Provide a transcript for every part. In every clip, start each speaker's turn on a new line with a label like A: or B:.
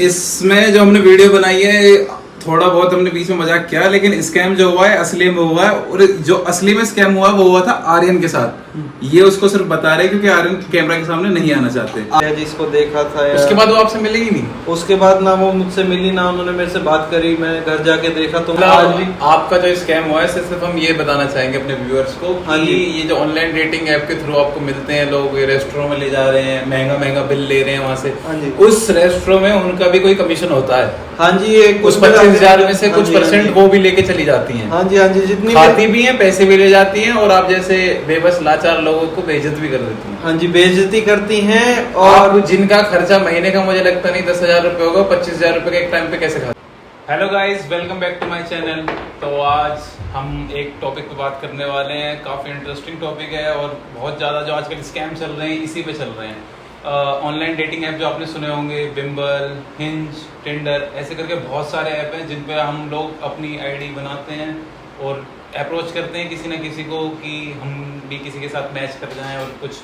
A: इसमें जो हमने वीडियो बनाई है थोड़ा बहुत हमने बीच में मजाक किया, लेकिन स्कैम जो हुआ है असली में हुआ है। और जो असली में स्कैम हुआ वो हुआ था आर्यन के साथ। ये उसको सिर्फ बता रहे क्योंकि आर्यन कैमरा के सामने नहीं आना चाहते।
B: जिसको देखा था
A: उसके बाद वो आपसे मिलेगी नहीं?
B: उसके बाद ना वो मुझसे मिली ना उन्होंने मेरे से बात करी। मैं घर जाके देखा तो
A: आज भी आपका जो स्कैम हुआ है सिर्फ हम ये बताना चाहेंगे अपने व्यूअर्स को कि ये जो ऑनलाइन डेटिंग ऐप के थ्रू आपको मिलते हैं लोग, रेस्टोरेंट में ले जा रहे हैं, महंगा महंगा बिल ले रहे हैं वहाँ से, उस रेस्टोरेंट में उनका भी कोई कमीशन होता है।
B: हाँ जी,
A: उस 25,000 में से कुछ परसेंट वो भी लेके चली जाती हैं।
B: हाँ जी, जितनी
A: खाती भी हैं, पैसे भी ले जाती हैं, और आप जैसे बेबस लाचार लोगों को बेइज्जत भी कर देती हैं।
B: हाँ जी, बेइज्जती करती हैं।
A: और जिनका खर्चा महीने का मुझे लगता नहीं 10,000 रुपए होगा, 25,000 रुपए का एक टाइम पे कैसे खाते। Hello guys, welcome back to my channel. तो आज हम एक टॉपिक पे बात करने वाले हैं, काफी इंटरेस्टिंग टॉपिक है और बहुत ज्यादा जो आजकल स्कैम चल रहे हैं इसी पे चल रहे हैं। ऑनलाइन डेटिंग ऐप जो आपने सुने होंगे, बिम्बल, हिंज, टिंडर, ऐसे करके बहुत सारे ऐप हैं जिन पे हम लोग अपनी आईडी बनाते हैं और अप्रोच करते हैं किसी ना किसी को कि हम भी किसी के साथ मैच कर जाएं और कुछ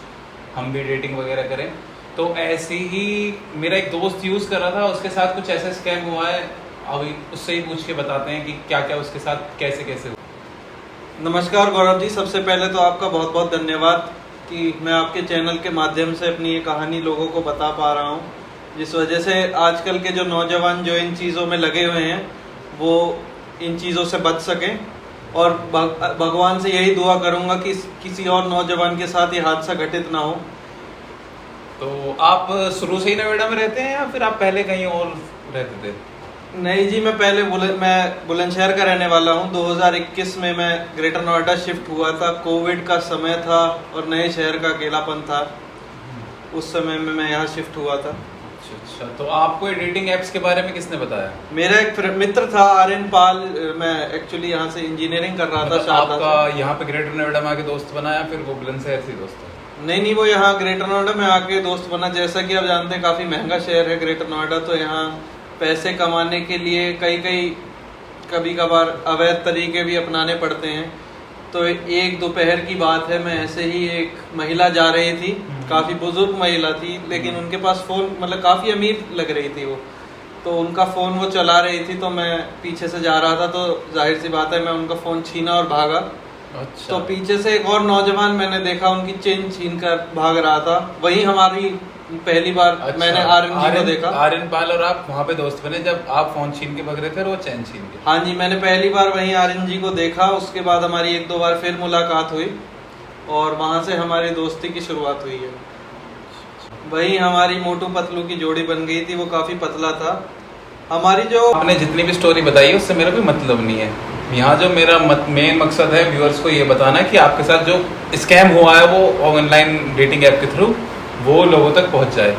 A: हम भी डेटिंग वगैरह करें। तो ऐसे ही मेरा एक दोस्त यूज़ कर रहा था, उसके साथ कुछ ऐसा स्कैम हुआ है। अभी उससे ही पूछ के बताते हैं कि क्या क्या उसके साथ कैसे कैसे हुआ।
B: नमस्कार गौरव जी, सबसे पहले तो आपका बहुत बहुत धन्यवाद कि मैं आपके चैनल के माध्यम से अपनी ये कहानी लोगों को बता पा रहा हूँ, जिस वजह से आजकल के जो नौजवान जो इन चीज़ों में लगे हुए हैं वो इन चीज़ों से बच सकें। और भगवान से यही दुआ करूँगा कि किसी और नौजवान के साथ ये हादसा घटित ना हो।
A: तो आप शुरू से ही नोएडा में रहते हैं या फिर आप पहले कहीं और रहते थे?
B: नहीं जी, मैं पहले मैं बुलंदशहर का रहने वाला हूँ। 2021 में मैं ग्रेटर नोएडा शिफ्ट हुआ था। कोविड का समय था और नए शहर का अकेलापन था। उस समय में मैं यहाँ शिफ्ट हुआ था।
A: अच्छा, तो आपको डेटिंग एप्स के बारे में किसने बताया?
B: मेरा एक मित्र था आर्यन पाल। मैं एक्चुअली यहाँ से इंजीनियरिंग कर रहा था।
A: आपका यहाँ पे ग्रेटर नोएडा में आके दोस्त बनाया, फिर वो बुलंदशहर से दोस्त है?
B: नहीं, वो यहाँ ग्रेटर नोएडा में आके दोस्त बना। जैसा कि आप जानते हैं काफ़ी महंगा शहर है ग्रेटर नोएडा, तो यहाँ पैसे कमाने के लिए कभी कभार अवैध तरीके भी अपनाने पड़ते हैं। तो एक दोपहर की बात है, मैं ऐसे ही एक महिला जा रही थी, काफ़ी बुजुर्ग महिला थी, लेकिन उनके पास फ़ोन, मतलब काफ़ी अमीर लग रही थी वो, तो उनका फ़ोन वो चला रही थी। तो मैं पीछे से जा रहा था, तो जाहिर सी बात है मैं उनका फ़ोन छीना और भागा।
A: अच्छा।
B: तो पीछे से एक और नौजवान मैंने देखा उनकी चेन छीन कर भाग रहा था। वही हमारी पहली बार मैंने आर्यन जी को देखा।
A: आर्यन पाल और आप वहाँ पे दोस्त बने जब आप फोन छीन के भाग रहे थे और वो चैन छीन के?
B: हाँ जी, मैंने पहली बार वहीं आर्यन जी को देखा। उसके बाद हमारी एक दो बार फिर मुलाकात हुई और वहाँ से हमारी दोस्ती की शुरुआत हुई है। वही हमारी मोटू पतलू की जोड़ी बन गई थी। वो काफी पतला था। हमारी जो
A: आपने जितनी भी स्टोरी बताई है उससे मेरा कोई मतलब नहीं है। यहाँ जो मेरा मेन मकसद है व्यूअर्स को ये बताना है कि आपके साथ जो स्कैम हुआ है वो ऑनलाइन डेटिंग ऐप के थ्रू वो लोगों तक पहुँच जाए।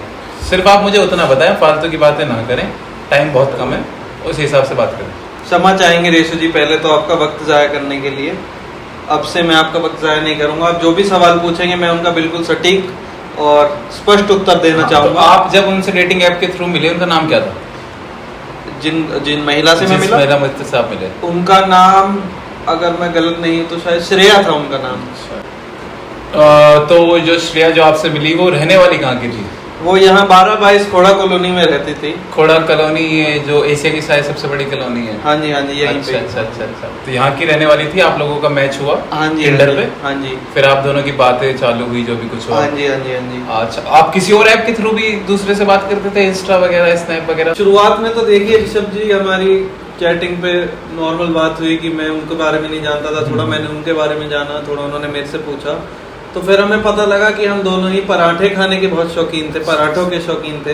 A: सिर्फ आप मुझे उतना बताएं, फालतू की बातें ना करें। टाइम बहुत कम है, उस हिसाब से बात करें।
B: क्षमा चाहेंगे रेशु जी, पहले तो आपका वक्त ज़ाया करने के लिए। अब से मैं आपका वक्त ज़ाया नहीं करूँगा। आप जो भी सवाल पूछेंगे मैं उनका बिल्कुल सटीक और स्पष्ट उत्तर देना चाहूँगा।
A: तो आप जब उनसे डेटिंग ऐप के थ्रू मिले, उनका नाम क्या था?
B: जिन महिला से मैं मिला,
A: महिला मुझसे से आप मिले,
B: उनका नाम, अगर मैं गलत नहीं तो शायद श्रेया था उनका नाम।
A: तो जो श्रेया जो आपसे मिली वो रहने वाली कहाँ की थी?
B: वो यहाँ 12-22 खोड़ा कॉलोनी में रहती थी।
A: खोड़ा कॉलोनी जो एशिया की शायद सबसे बड़ी कॉलोनी है।
B: हाँ जी, यहीं पे।
A: अच्छा। तो यहाँ की रहने वाली थी। आप लोगों का मैच हुआ?
B: हाँ जी,
A: टिंडर पे।
B: हाँ जी।
A: फिर आप दोनों की बातें चालू हुई, जो भी कुछ हुआ?
B: हाँ जी।
A: अच्छा, आप किसी और ऐप के थ्रू भी दूसरे से बात करते थे, इंस्टा वगैरह, स्नैप वगैरह?
B: शुरुआत में तो देखिए ऋषभ जी, हमारी चैटिंग पे नॉर्मल बात हुई कि मैं उनके बारे में नहीं जानता था, थोड़ा मैंने उनके बारे में जाना, थोड़ा उन्होंने मेरे से पूछा। तो फिर हमें पता लगा कि हम दोनों ही पराठे खाने के बहुत शौकीन थे, पराठों के शौकीन थे।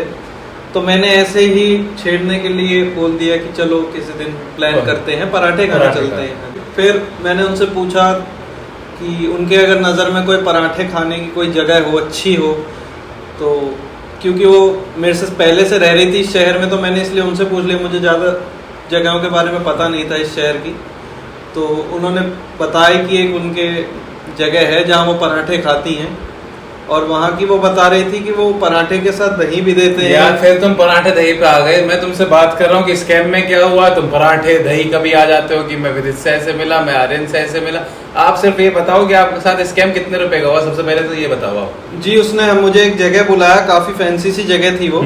B: तो मैंने ऐसे ही छेड़ने के लिए बोल दिया कि चलो किसी दिन प्लान करते हैं, पराठे खाने चलते हैं। फिर मैंने उनसे पूछा कि उनके अगर नज़र में कोई पराठे खाने की कोई जगह हो, अच्छी हो, तो क्योंकि वो मेरे से पहले से रह रही थी इस शहर में, तो मैंने इसलिए उनसे पूछ लिया। मुझे ज़्यादा जगहों के बारे में पता नहीं था इस शहर की। तो उन्होंने बताया कि एक उनके जगह है जहाँ वो पराठे खाती हैं, और वहाँ की वो बता रही थी कि वो पराठे के साथ दही भी देते हैं।
A: यार फिर तुम पराठे दही पे आ गए। मैं तुमसे बात कर रहा हूँ कि स्कैम में क्या हुआ, तुम पराठे दही कभी आ जाते हो कि मैं विदित से ऐसे मिला, मैं आर्यन से ऐसे मिला। आप सिर्फ ये बताओ कि आपके साथ स्कैम कितने रुपए का हुआ, सबसे पहले तो ये बताओ आप।
B: जी, उसने मुझे एक जगह बुलाया, काफी फैंसी सी जगह थी वो।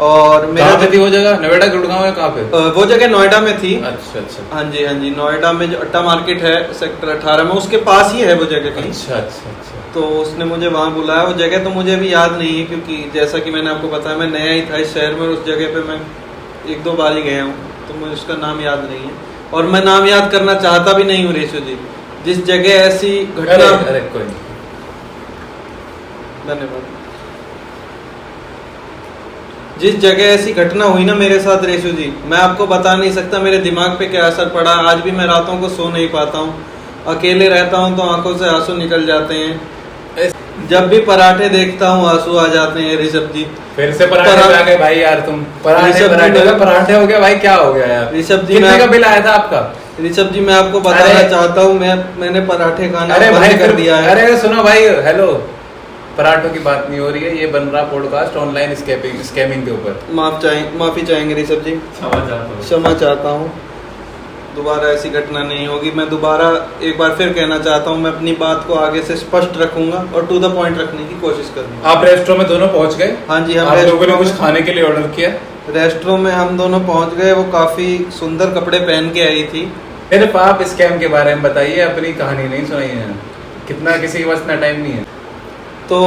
B: और मेरा
A: कहाँ पे थी वो जगह? नोएडा, गुड़गांव, या कहाँ पे?
B: वो जगह नोएडा में थी।
A: अच्छा अच्छा।
B: हाँ जी हाँ जी, नोएडा में जो अट्टा मार्केट है सेक्टर 18 में, उसके पास ही है वो जगह कहीं।
A: अच्छा अच्छा अच्छा।
B: तो उसने मुझे वहाँ बुलाया। वो जगह तो मुझे भी याद नहीं है, क्योंकि जैसा कि मैंने आपको बताया मैं नया ही था इस शहर में। उस जगह पे मैं 1-2 बार ही गया हूँ, तो मुझे उसका नाम याद नहीं है और मैं नाम याद करना चाहता भी नहीं हूँ रेशु जी। जिस जगह ऐसी घटना,
A: अरे कोई नहीं।
B: धन्यवाद। जिस जगह ऐसी घटना हुई ना मेरे साथ रेशु जी, मैं आपको बता नहीं सकता मेरे दिमाग पे क्या असर पड़ा। आज भी मैं रातों को सो नहीं पाता हूँ, अकेले रहता हूँ तो आंखों से आंसू निकल जाते हैं। जब भी पराठे देखता हूँ आंसू आ जाते हैं ऋषभ जी।
A: फिर से पराठे पे आ गए भाई यार तुम। पराठे हो गया भाई, क्या हो गया यार?
B: ऋषभ जी,
A: कितने का बिल आया था आपका?
B: ऋषभ जी मैं आपको बताना चाहता हूँ, मैंने पराठे खाना बंद कर दिया है।
A: अरे सुनो भाई, हेलो, पराठों की बात नहीं हो रही है, ये बन रहा पॉडकास्ट ऑनलाइन स्कैमिंग के ऊपर।
B: माफी चाहेंगे ऋषभ जी, क्षमा चाहता हूँ। दोबारा ऐसी घटना नहीं होगी। मैं दोबारा एक बार फिर कहना चाहता हूँ, मैं अपनी बात को आगे से स्पष्ट रखूंगा और टू द पॉइंट रखने की कोशिश करूंगा।
A: आप रेस्टोरेंट में दोनों पहुंच गए?
B: हाँ जी, हम
A: आप लोगों ने कुछ खाने के लिए ऑर्डर किया?
B: रेस्टोरेंट में हम दोनों पहुंच गए। वो काफी सुंदर कपड़े पहन के आई थी।
A: सिर्फ आप स्कैम के बारे में बताइए, अपनी कहानी नहीं सुनाई है। कितना किसी के पास इतना टाइम नहीं है।
B: तो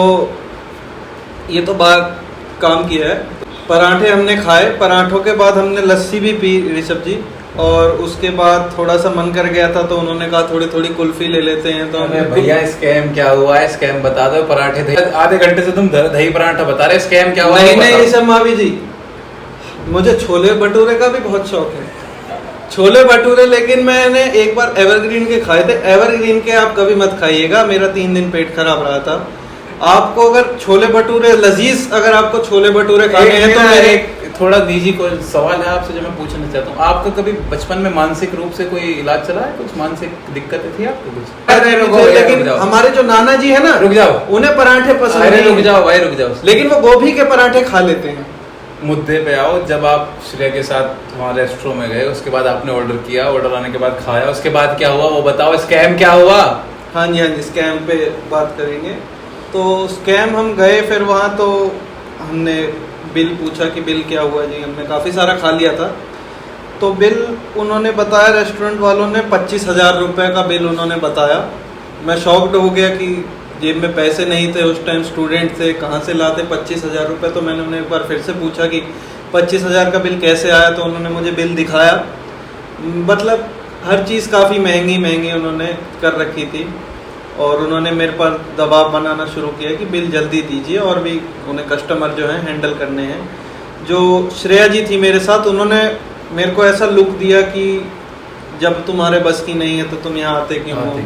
B: ये तो बात काम की है। पराठे हमने खाए, पराठों के बाद हमने लस्सी भी पी ऋषभ जी, और उसके बाद थोड़ा सा मन कर गया था तो उन्होंने कहा थोड़ी थोड़ी कुल्फी ले लेते हैं। तो
A: भैया स्कैम क्या हुआ है? स्कैम बता दो। पराठे आधे घंटे से तुम दही पराठा बता रहे, स्कैम क्या हुआ?
B: नहीं ऋषभ मावी जी, मुझे छोले भटूरे का भी बहुत शौक है। छोले भटूरे लेकिन मैंने एक बार एवरग्रीन के खाए थे। एवरग्रीन के आप कभी मत खाइएगा, मेरा 3 दिन पेट खराब रहा था। आपको अगर छोले भटूरे लजीज, अगर आपको छोले भटूरे खाने हैं तो मेरे
A: एक थोड़ा निजी कोई सवाल है आपसे जो मैं पूछना चाहता हूँ। आपका कभी बचपन में मानसिक रूप से कोई इलाज चला है? कुछ मानसिक दिक्कतें थी आपको कुछ?
B: अरे लेकिन हमारे जो नाना जी है ना,
A: रुक जाओ,
B: उन्हें पराठे पसंद
A: अरे
B: नहीं।
A: रुक जाओ भाई, रुक जाओ।
B: लेकिन वो गोभी के पराठे खा लेते हैं।
A: मुद्दे पे आओ। जब आप श्रेया के साथ वहाँ रेस्टोरेंट में गए, उसके बाद आपने ऑर्डर किया, ऑर्डर आने के बाद खाया, उसके बाद क्या हुआ वो बताओ। स्कैम क्या हुआ?
B: हाँ जी, स्कैम पे बात करेंगे। तो स्कैम हम गए, फिर वहाँ तो हमने बिल पूछा कि बिल क्या हुआ जी। हमने काफ़ी सारा खा लिया था, तो बिल उन्होंने बताया, रेस्टोरेंट वालों ने 25,000 रुपये का बिल उन्होंने बताया। मैं शॉक्ड हो गया कि जेब में पैसे नहीं थे उस टाइम, स्टूडेंट थे, कहाँ से लाते 25,000 रुपये। तो मैंने उन्हें एक बार फिर से पूछा कि 25,000 का बिल कैसे आया, तो उन्होंने मुझे बिल दिखाया। मतलब हर चीज़ काफ़ी महंगी उन्होंने कर रखी थी, और उन्होंने मेरे पर दबाव बनाना शुरू किया कि बिल जल्दी दीजिए, और भी उन्हें कस्टमर जो हैं हैंडल करने हैं। जो श्रेया जी थी मेरे साथ, उन्होंने मेरे को ऐसा लुक दिया कि जब तुम्हारे बस की नहीं है तो तुम यहाँ आते क्यों हो,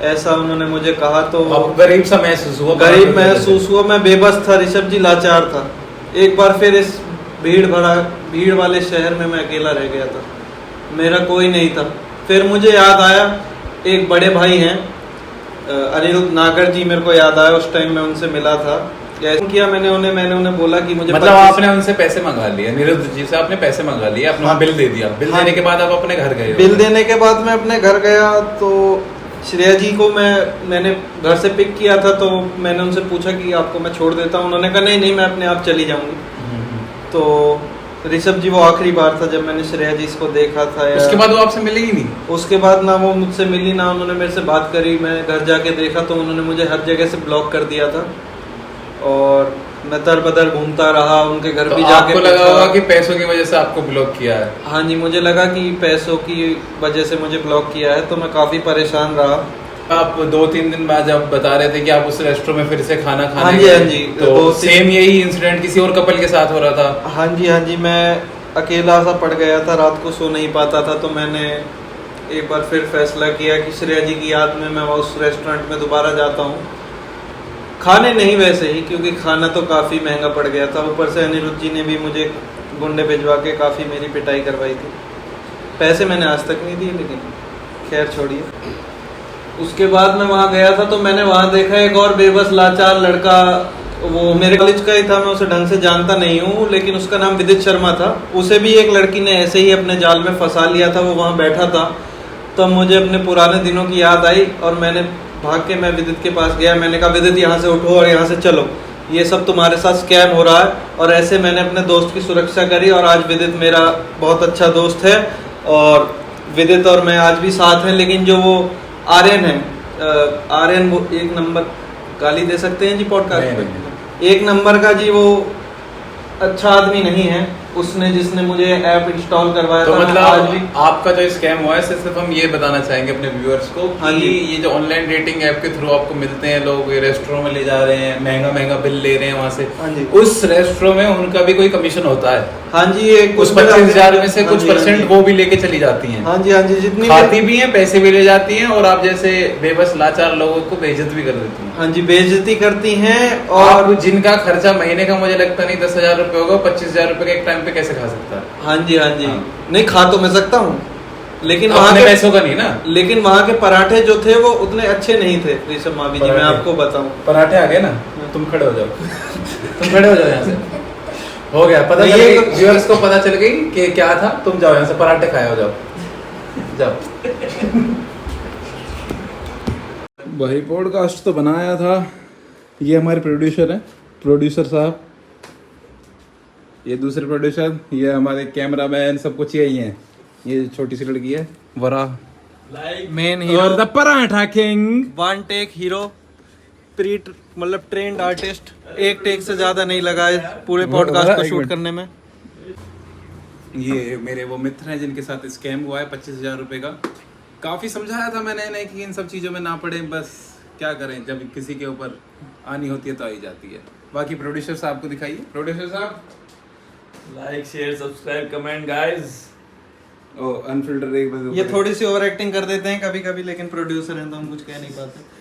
B: ऐसा उन्होंने मुझे कहा। तो
A: गरीब सा महसूस हुआ?
B: गरीब महसूस हुआ, मैं बेबस था ऋषभ जी, लाचार था। एक बार फिर इस भीड़ वाले शहर में मैं अकेला रह गया था, मेरा कोई नहीं था। फिर मुझे याद आया, एक बड़े भाई हैं अनिरुद्ध नागर जी, मेरे को याद आया। उस टाइम मैं उनसे मिला था, किया मैंने उन्हें बोला कि मुझे
A: मतलब आपने उनसे पैसे मंगा लिए? अनिरुद्ध जी से आपने पैसे मंगा लिए, आपने
B: हाँ,
A: बिल दे दिया। बिल देने के बाद आप अपने घर गए?
B: बिल देने के बाद मैं अपने घर गया, तो श्रेया जी को मैंने घर से पिक किया था। तो मैंने उनसे पूछा कि आपको मैं छोड़ देता हूँ। उन्होंने कहा नहीं मैं अपने आप चली जाऊंगी। तो ऋषभ जी वो आखिरी बार था जब मैंने श्रेया जी को देखा था।
A: उसके बाद वो आपसे मिली ही नहीं?
B: उसके बाद ना वो मुझसे मिली, ना उन्होंने मेरे से बात करी। मैं घर जाके देखा तो उन्होंने मुझे हर जगह से ब्लॉक कर दिया था, और मैं दर बदर घूमता रहा। उनके घर भी जाके
A: आपको लगा होगा कि पैसों की वजह से आपको ब्लॉक किया है?
B: हाँ जी, मुझे लगा कि पैसों की वजह से मुझे ब्लॉक किया है, तो मैं काफी परेशान रहा।
A: आप 2-3 दिन बाद जब बता रहे थे कि आप उस रेस्टोरेंट में फिर से खाना खाने
B: हाँ जी,
A: तो सेम यही इंसिडेंट किसी और कपल के साथ हो रहा था?
B: हाँ जी, मैं अकेला सा पड़ गया था, रात को सो नहीं पाता था। तो मैंने एक बार फिर फैसला किया कि श्रेया जी की याद में मैं उस रेस्टोरेंट में दोबारा जाता हूँ। खाने नहीं वैसे ही, क्योंकि खाना तो काफ़ी महंगा पड़ गया था। ऊपर से अनिरुद्ध जी ने भी मुझे गुंडे भिजवा के काफ़ी मेरी पिटाई करवाई थी। पैसे मैंने आज तक नहीं दिए, लेकिन खैर छोड़िए। उसके बाद मैं वहाँ गया था, तो मैंने वहाँ देखा एक और बेबस लाचार लड़का, वो मेरे कॉलेज का ही था। मैं उसे ढंग से जानता नहीं हूँ, लेकिन उसका नाम विदित शर्मा था। उसे भी एक लड़की ने ऐसे ही अपने जाल में फंसा लिया था। वो वहाँ बैठा था, तो मुझे अपने पुराने दिनों की याद आई, और मैंने भाग के मैं विदित के पास गया। मैंने कहा विदित यहाँ से उठो और यहाँ से चलो। ये सब तुम्हारे साथ स्कैम हो रहा है। और ऐसे मैंने अपने दोस्त की सुरक्षा करी और आज विदित मेरा बहुत अच्छा दोस्त है और विदित और मैं आज भी साथ हैं। लेकिन जो वो आर्यन है, आर्यन वो एक नंबर, गाली दे सकते हैं जी पॉडकास्ट पे, एक नंबर का जी वो अच्छा आदमी नहीं है। उसने जिसने मुझे ऐप इंस्टॉल करवाया
A: तो
B: था,
A: मतलब
B: आज भी
A: आपका जो स्कैम हुआ है सिर्फ हम ये बताना चाहेंगे अपने व्यूअर्स को
B: हाँ
A: कि
B: जी।
A: ये जो ऑनलाइन डेटिंग ऐप के थ्रू आपको मिलते हैं लोग, ये रेस्टोरेंट में ले जा रहे हैं, महंगा महंगा बिल ले रहे हैं वहां से,
B: हाँ जी।
A: उस रेस्टोरेंट में उनका भी कोई कमीशन होता है।
B: हाँ जी, ये
A: उस 25,000 में से
B: हाँ
A: कुछ
B: जी, हाँ जी।
A: परसेंट वो भी लेके चली जाती हैं।
B: हाँ जी, हाँ जी, जितनी
A: खाती भी हैं, पैसे भी ले जाती हैं और आप जैसे बेबस लाचार लोगों को बेइज्जत भी कर देती हैं।
B: हाँ जी, बेइज्जती करती हैं।
A: और
B: और
A: जिनका खर्चा महीने का मुझे लगता नहीं 10,000 रुपए होगा, 25,000 रुपए के एक टाइम पे कैसे खा सकता है?
B: हाँ जी, हाँ जी,
A: हाँ।
B: नहीं खा तो मैं सकता हूँ, लेकिन वहाँ
A: अपने
B: के
A: पैसों का नहीं ना।
B: लेकिन वहाँ के पराठे जो थे वो उतने अच्छे नहीं थे ऋषभ मावी जी, मैं
A: पराठे।
B: आपको बताऊं।
A: पराठे आ गए ना, तुम खड़े हो जाओ। तुम खड़े हो जाओ यहाँ से। हो गया, पता
B: नहीं,
A: चल
B: ये
A: गई, व्यूअर्स को पता चल गई कि क्या था। तुम जाओ यहाँ से, पराठे खाए हो जाओ, जाओ। भाई पॉडकास्ट तो बनाया था। ये हमारे प्रोड्यूसर हैं, प्रोड्यूसर साहब। ये दूसरे प्रोड्यूसर, ये हमारे कैमरामैन, सब कुछ यही हैं। ये छोटी सी लड़की है वरा,
B: मेन
A: और
B: hero,
A: the paratha king.
B: One take hero, मतलब ट्रेंड आर्टिस्ट, एक टेक से ज्यादा नहीं लगा है पूरे पॉडकास्ट को
A: एक
B: शूट
A: मिनट।
B: करने में।
A: ये मेरे वो मित्र हैं जिनके साथ स्कैम हुआ है 25,000 रुपए का। काफी समझाया था मैंने इन्हें कि इन सब चीजों में ना पड़े, बस क्या करें, जब किसी के ऊपर आनी होती है तो आई जाती है। बाकी प्रोड्यूसर साहब को दिखाइए। प्रोड्यूसर साहब,
C: like share subscribe comment guys.
A: Oh unfilter एक बार
B: ये थोड़ी सी ओवर एक्टिंग कर देते हैं कभी कभी, लेकिन प्रोड्यूसर हैं तो हम कुछ कह नहीं पाते।